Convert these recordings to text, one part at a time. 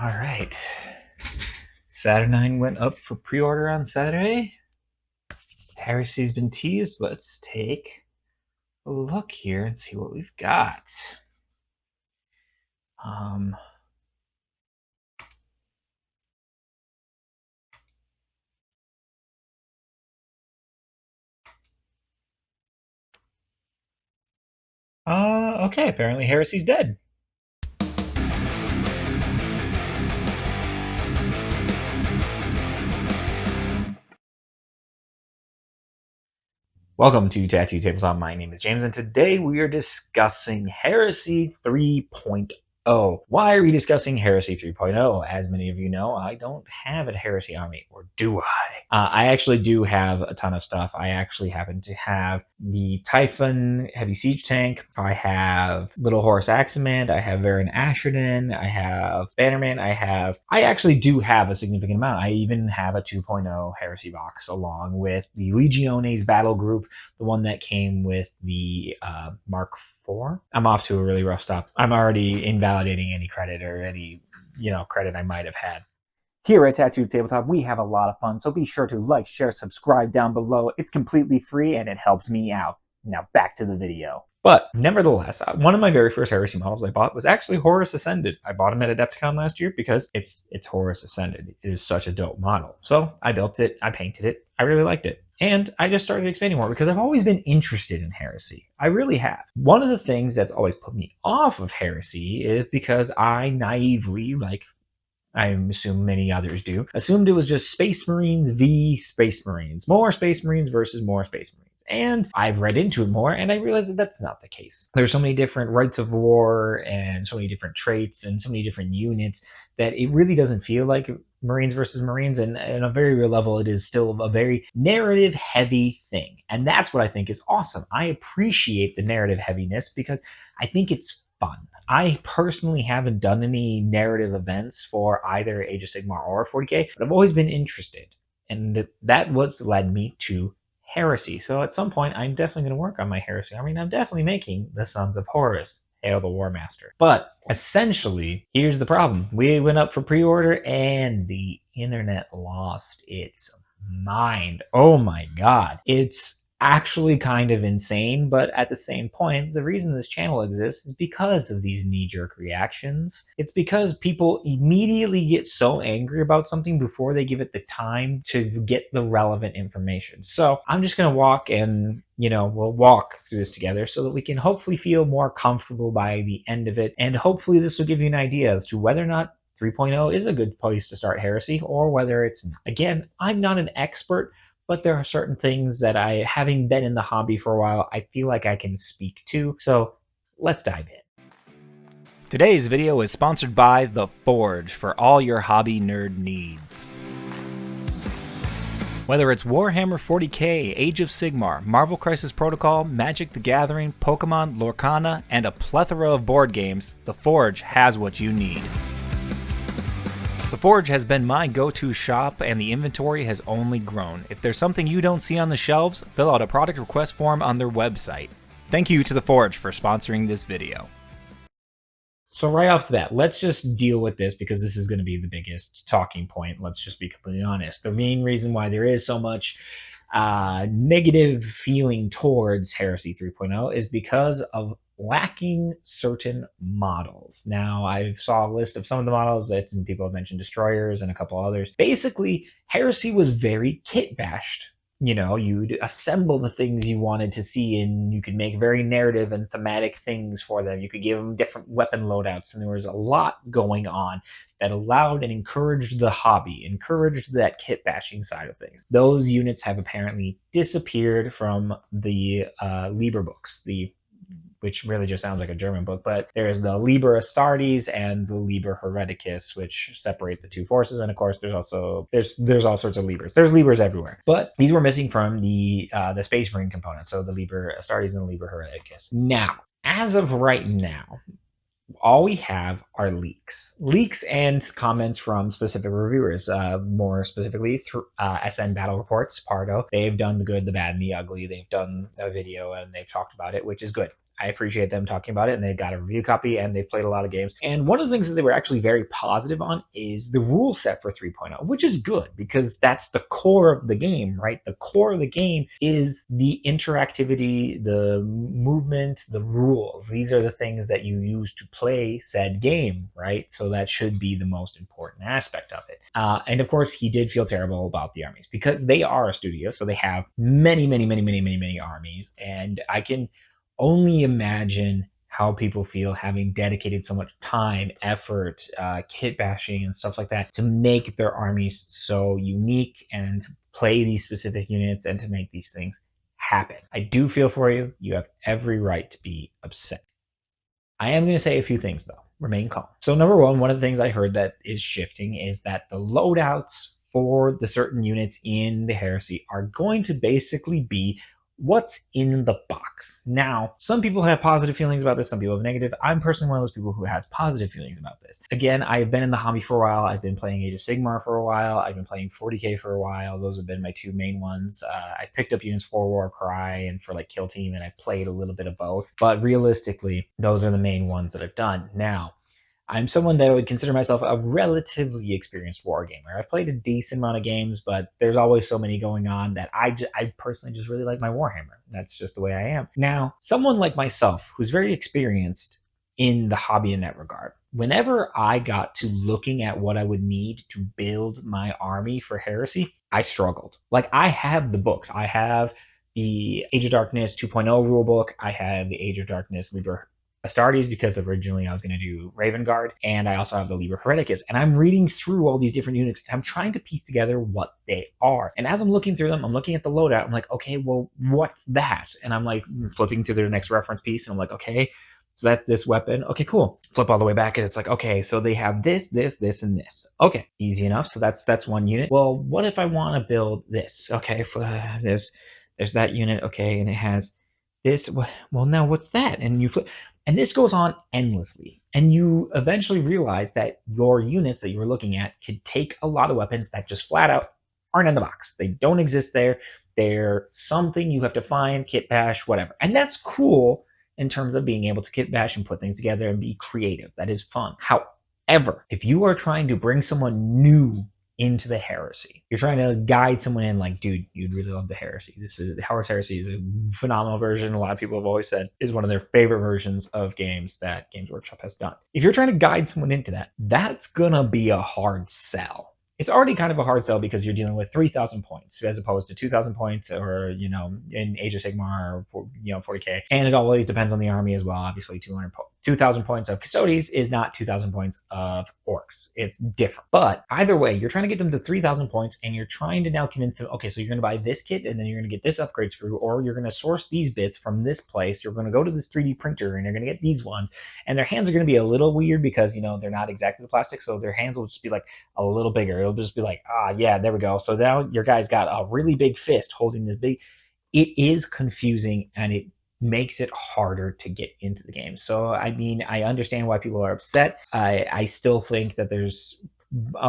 All right. Saturnine went up for pre-order on Saturday. Heresy's been teased. Let's take a look here and see what we've got. Okay, apparently Heresy's dead. Welcome to Tattoo Tabletop. My name is James, and today we are discussing Heresy 3.0. Why are we discussing Heresy 3.0? As many of you know, I don't have a Heresy army, or do I? I actually do have a ton of stuff. I actually happen to have the Typhon Heavy Siege Tank. I have Little Horus Aximand. I have Varen Asherden. I have Bannerman. I actually do have a significant amount. I even have a 2.0 Heresy box along with the Legiones battle group, the one that came with the Mark IV. I'm off to a really rough start. I'm already invalidating any credit or any credit I might have had. Here at Tattoo Tabletop, we have a lot of fun, so be sure to like, share, subscribe down below. It's completely free and it helps me out. Now back to the video. But nevertheless, one of my very first Heresy models I bought was actually Horus Ascended. I bought him at Adepticon last year because it's Horus Ascended. It is such a dope model. So I built it, I painted it, I really liked it. And I just started expanding more because I've always been interested in Heresy. I really have. One of the things that's always put me off of Heresy is because I naively, like I assume many others do, assumed it was just Space Marines v Space Marines. More Space Marines versus more Space Marines. And I've read into it more, and I realized that that's not the case. There's so many different rights of war and so many different traits and so many different units that it really doesn't feel like Marines versus Marines. And on a very real level, it is still a very narrative heavy thing. And that's what I think is awesome. I appreciate the narrative heaviness because I think it's fun. I personally haven't done any narrative events for either Age of Sigmar or 40k, but I've always been interested. And that was led me to Heresy. So at some point, I'm definitely going to work on my Heresy army. And I'm definitely making the Sons of Horus. Hail the War Master. But essentially, here's the problem. We went up for pre-order and the internet lost its mind. Oh my god. It's actually kind of insane, but at the same point, the reason this channel exists is because of these knee-jerk reactions. It's because people immediately get so angry about something before they give it the time to get the relevant information. So I'm just going to walk and we'll walk through this together so that we can hopefully feel more comfortable by the end of it, and hopefully this will give you an idea as to whether or not 3.0 is a good place to start Heresy or whether it's not. Again, I'm not an expert, but there are certain things that having been in the hobby for a while, I feel like I can speak to. So let's dive in. Today's video is sponsored by The Forge for all your hobby nerd needs. Whether it's Warhammer 40k, Age of Sigmar, Marvel Crisis Protocol, Magic the Gathering, Pokemon, Lorcana, and a plethora of board games, The Forge has what you need. The Forge has been my go-to shop, and the inventory has only grown. If there's something you don't see on the shelves, fill out a product request form on their website. Thank you to The Forge for sponsoring this video. So right off the bat, let's just deal with this because this is going to be the biggest talking point. Let's just be completely honest. The main reason why there is so much negative feeling towards Heresy 3.0 is because of lacking certain models. Now, I saw a list of some of the models that people have mentioned, destroyers and a couple others. Basically, Heresy was very kit bashed. You'd assemble the things you wanted to see, and you could make very narrative and thematic things for them. You could give them different weapon loadouts, and there was a lot going on that allowed and encouraged the hobby, encouraged that kit bashing side of things. Those units have apparently disappeared from the Liber books, which really just sounds like a German book, but there's the Liber Astartes and the Liber Hereticus, which separate the two forces. And of course, there's all sorts of Libers. There's Libers everywhere, but these were missing from the Space Marine component. So the Liber Astartes and the Liber Hereticus. Now, as of right now, all we have are leaks and comments from specific reviewers, more specifically through SN Battle Reports, Pardo. They've done the good, the bad, and the ugly. They've done a video and they've talked about it, which is good. I appreciate them talking about it, and they got a review copy and they've played a lot of games. And one of the things that they were actually very positive on is the rule set for 3.0, which is good because that's the core of the game, right? The core of the game is the interactivity, the movement, the rules. These are the things that you use to play said game, right? So that should be the most important aspect of it. And of course, he did feel terrible about the armies because they are a studio, so they have many armies, and I can only imagine how people feel having dedicated so much time, effort, kit bashing, and stuff like that to make their armies so unique and to play these specific units and to make these things happen. I do feel for you. You have every right to be upset. I am going to say a few things though. Remain calm. So, number one of the things I heard that is shifting is that the loadouts for the certain units in the Heresy are going to basically be what's in the box. Now, some people have positive feelings about this, some people have negative. I'm personally one of those people who has positive feelings about this. Again, I've been in the hobby for a while. I've been playing Age of Sigmar for a while. I've been playing 40k for a while. Those have been my two main ones. I picked up units for Warcry and for like Kill Team, and I played a little bit of both. But realistically, those are the main ones that I've done. Now, I'm someone that would consider myself a relatively experienced wargamer. I've played a decent amount of games, but there's always so many going on that I personally just really like my Warhammer. That's just the way I am. Now, someone like myself who's very experienced in the hobby in that regard, whenever I got to looking at what I would need to build my army for Heresy, I struggled. Like, I have the books. I have the Age of Darkness 2.0 rulebook. I have the Age of Darkness Liber Astartes because originally I was going to do Raven Guard, and I also have the Liber Hereticus. And I'm reading through all these different units, and I'm trying to piece together what they are. And as I'm looking through them, I'm looking at the loadout. I'm like, okay, well, what's that? And I'm like flipping to the next reference piece, and I'm like, okay, so that's this weapon. Okay, cool. Flip all the way back, and it's like, okay, so they have this, and this. Okay, easy enough. So that's one unit. Well, what if I want to build this? Okay, there's that unit. Okay, and it has this. Well, now what's that? And you flip. And this goes on endlessly. And you eventually realize that your units that you were looking at could take a lot of weapons that just flat out aren't in the box. They don't exist there. They're something you have to find, kit bash, whatever. And that's cool in terms of being able to kit bash and put things together and be creative. That is fun. However, if you are trying to bring someone new into the Heresy, you're trying to guide someone in like, dude, you'd really love the Heresy. The Horus Heresy is a phenomenal version. A lot of people have always said is one of their favorite versions of games that Games Workshop has done. If you're trying to guide someone into that, that's gonna be a hard sell. It's already kind of a hard sell because you're dealing with 3,000 points as opposed to 2,000 points or, in Age of Sigmar or, 40k. And it always depends on the army as well. Obviously, 2,000 points of Custodes is not 2,000 points of Orcs. It's different. But either way, you're trying to get them to 3,000 points and you're trying to now convince them, okay, so you're going to buy this kit and then you're going to get this upgrade sprue, or you're going to source these bits from this place. You're going to go to this 3D printer and you're going to get these ones. And their hands are going to be a little weird because, they're not exactly the plastic. So their hands will just be like a little bigger. It'll just be like, yeah, there we go. So now your guy's got a really big fist holding this big. It is confusing and it makes it harder to get into the game. So, I mean, I understand why people are upset. I still think that there's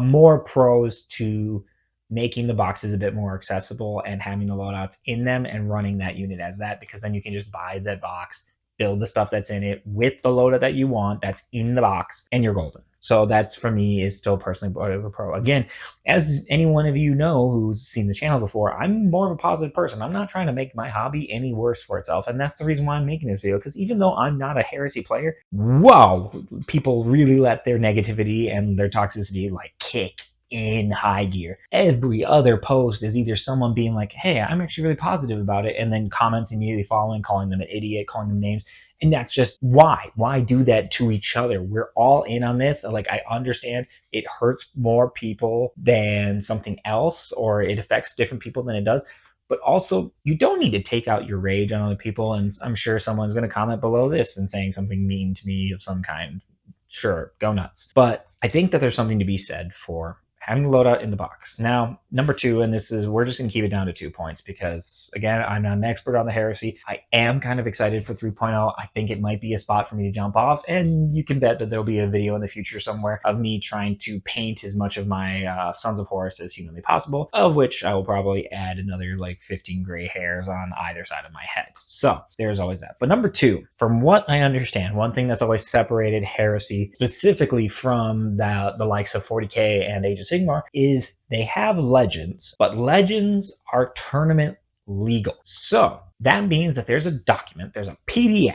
more pros to making the boxes a bit more accessible and having the loadouts in them and running that unit as that, because then you can just buy that box, build the stuff that's in it with the loadout that you want that's in the box, and you're golden. So that's, for me, is still personally part of a pro. Again, as any one of you know who's seen the channel before, I'm more of a positive person. I'm not trying to make my hobby any worse for itself. And that's the reason why I'm making this video, because even though I'm not a Heresy player, whoa, people really let their negativity and their toxicity like kick in high gear. Every other post is either someone being like, hey, I'm actually really positive about it, and then comments immediately following, calling them an idiot, calling them names. And that's just why do that to each other? We're all in on this. Like, I understand it hurts more people than something else, or it affects different people than it does. But also, you don't need to take out your rage on other people. And I'm sure someone's going to comment below this and saying something mean to me of some kind. Sure, go nuts. But I think that there's something to be said for having the loadout in the box. Now, number 2, and this is, we're just going to keep it down to 2 points because, again, I'm not an expert on the Heresy. I am kind of excited for 3.0. I think it might be a spot for me to jump off, and you can bet that there'll be a video in the future somewhere of me trying to paint as much of my Sons of Horus as humanly possible, of which I will probably add another like 15 gray hairs on either side of my head. So there's always that. But number 2, from what I understand, one thing that's always separated Heresy specifically from the likes of 40K and Age of Sigmar is they have legends, but legends are tournament legal. So that means that there's a document, there's a PDF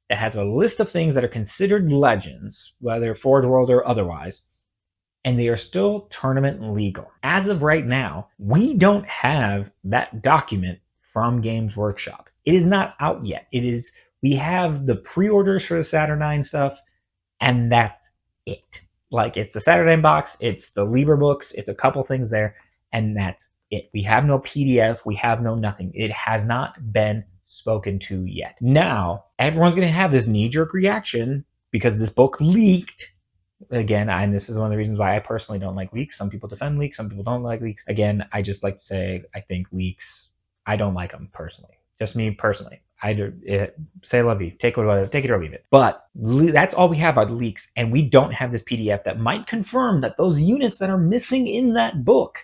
that has a list of things that are considered legends, whether Forge World or otherwise, and they are still tournament legal. As of right now, we don't have that document from Games Workshop. It is not out yet. We have the pre-orders for the Saturnine stuff, and that's it. Like, it's the Saturnine box, it's the Liber books, it's a couple things there, and that's it. We have no PDF, we have no nothing. It has not been spoken to yet. Now, everyone's going to have this knee-jerk reaction because this book leaked. Again, and this is one of the reasons why I personally don't like leaks. Some people defend leaks, some people don't like leaks. Again, I just like to say I think leaks, I don't like them personally. Just me personally. Say love you, take it or leave it. But that's all we have are the leaks, and we don't have this PDF that might confirm that those units that are missing in that book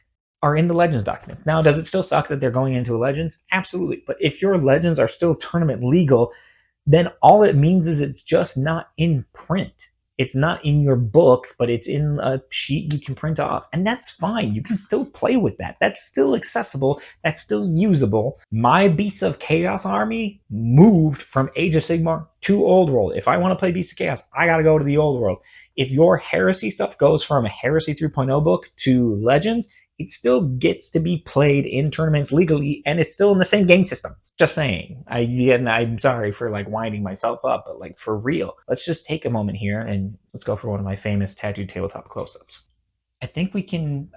are in the Legends documents. Now, does it still suck that they're going into Legends? Absolutely. But if your Legends are still tournament legal, then all it means is it's just not in print. It's not in your book, but it's in a sheet you can print off. And that's fine. You can still play with that. That's still accessible. That's still usable. My Beasts of Chaos army moved from Age of Sigmar to Old World. If I want to play Beasts of Chaos, I got to go to the Old World. If your Heresy stuff goes from a Heresy 3.0 book to Legends, it still gets to be played in tournaments legally, and it's still in the same game system. Just saying. I'm sorry for like winding myself up, but like for real, let's just take a moment here and let's go for one of my famous tattooed tabletop close-ups. I think we can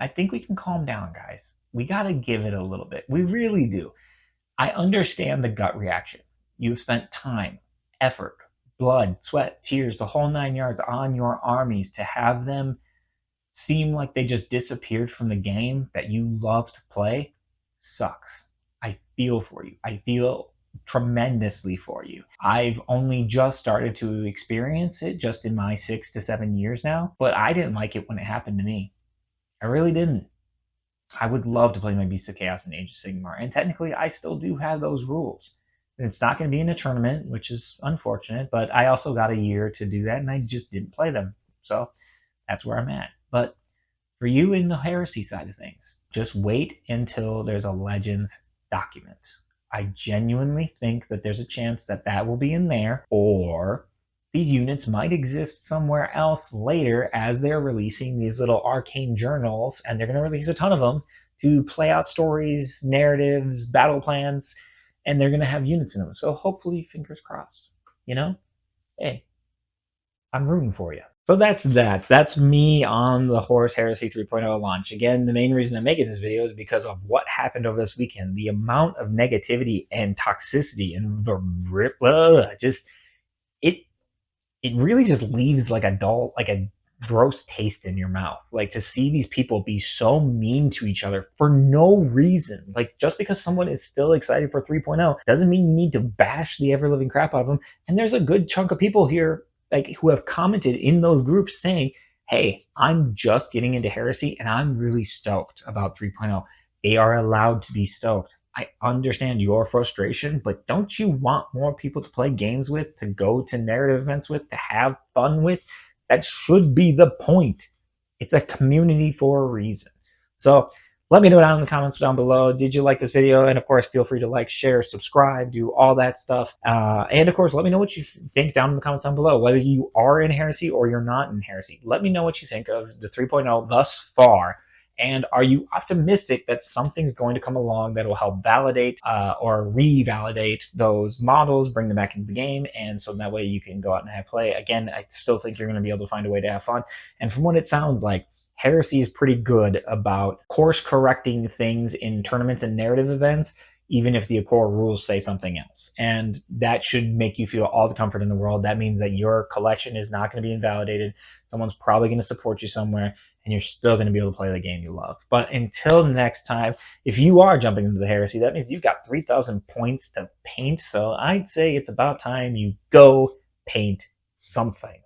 calm down, guys. We gotta give it a little bit. We really do. I understand the gut reaction. You've spent time, effort, blood, sweat, tears, the whole 9 yards on your armies to have them seem like they just disappeared from the game that you love to play sucks. I feel for you. I feel tremendously for you. I've only just started to experience it just in my 6 to 7 years now, but I didn't like it when it happened to me. I really didn't. I would love to play my Beasts of Chaos in Age of Sigmar, and technically I still do have those rules. And it's not going to be in a tournament, which is unfortunate, but I also got a year to do that, and I just didn't play them. So that's where I'm at. But for you in the Heresy side of things, just wait until there's a Legends document. I genuinely think that there's a chance that that will be in there, or these units might exist somewhere else later as they're releasing these little arcane journals, and they're going to release a ton of them to play out stories, narratives, battle plans, and they're going to have units in them. So hopefully, fingers crossed, hey, I'm rooting for you. So that's that. That's me on the Horus Heresy 3.0 launch. Again, the main reason I'm making this video is because of what happened over this weekend. The amount of negativity and toxicity and it really just leaves like a gross taste in your mouth. Like, to see these people be so mean to each other for no reason. Like, just because someone is still excited for 3.0 doesn't mean you need to bash the ever-living crap out of them. And there's a good chunk of people here who have commented in those groups saying, hey, I'm just getting into Heresy and I'm really stoked about 3.0. They are allowed to be stoked. I understand your frustration, but don't you want more people to play games with, to go to narrative events with, to have fun with? That should be the point. It's a community for a reason. So let me know down in the comments down below. Did you like this video? And of course, feel free to like, share, subscribe, do all that stuff. And of course, let me know what you think down in the comments down below, whether you are in Heresy or you're not in Heresy. Let me know what you think of the 3.0 thus far. And are you optimistic that something's going to come along that will help validate or revalidate those models, bring them back into the game, and so that way you can go out and have play? Again, I still think you're going to be able to find a way to have fun. And from what it sounds like, Heresy is pretty good about course correcting things in tournaments and narrative events, even if the core rules say something else. And that should make you feel all the comfort in the world. That means that your collection is not going to be invalidated. Someone's probably going to support you somewhere, and you're still going to be able to play the game you love. But until next time, if you are jumping into the Heresy, that means you've got 3,000 points to paint. So I'd say it's about time you go paint something.